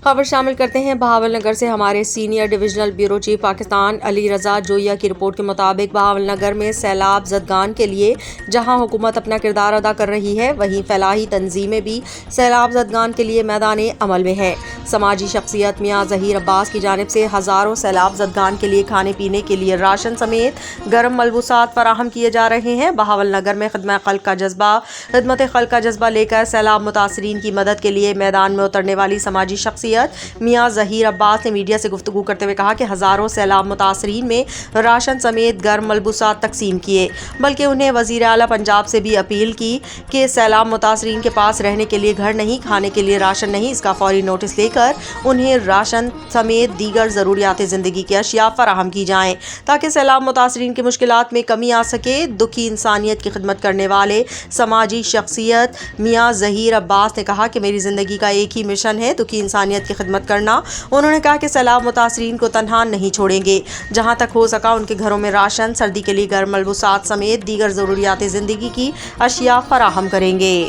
خبر شامل کرتے ہیں بہاول نگر سے۔ ہمارے senior divisional bureau chief Pakistan Ali Raza Joya کی رپورٹ کے مطابق بہاول نگر میں سیلاب زدگان کے لیے جہاں حکومت اپنا کردار ادا کر رہی ہے، وہیں فلاحی تنظیمیں بھی سیلاب زدگان کے لیے میدان عمل میں ہیں۔ سماجی شخصیت میاں ظہیر عباس کی جانب سے ہزاروں سیلاب زدگان کے لیے کھانے پینے کے لیے راشن سمیت گرم ملبوسات فراہم کیے جا رہے ہیں۔ بہاول نگر میں خدمت خلق کا جذبہ لے کر سیلاب متاثرین کی مدد کے لیے میدان میں اترنے والی سماجی شخصیت میاں ظہیر عباس نے میڈیا سے گفتگو کرتے ہوئے کہا کہ ہزاروں سیلاب متاثرین میں راشن سمیت گرم ملبوسات تقسیم کیے، بلکہ انہیں وزیر اعلیٰ پنجاب سے بھی اپیل کی کہ سیلاب متاثرین کے پاس رہنے کے لیے گھر نہیں، کھانے کے لیے راشن نہیں، اس کا فوری نوٹس لے کر انہیں راشن سمیت دیگر ضروریات زندگی کی اشیاء فراہم کی جائیں تاکہ سیلاب متاثرین کی مشکلات میں کمی آ سکے۔ دکھی انسانیت کی خدمت کرنے والے سماجی شخصیت میاں ظہیر عباس نے کہا کہ میری زندگی کا ایک ہی مشن ہے، دکھی انسانیت کی خدمت کرنا۔ انہوں نے کہا کہ سیلاب متاثرین کو تنہا نہیں چھوڑیں گے، جہاں تک ہو سکا ان کے گھروں میں راشن، سردی کے لیے گرم ملبوسات سمیت دیگر ضروریات زندگی کی اشیاء فراہم کریں گے۔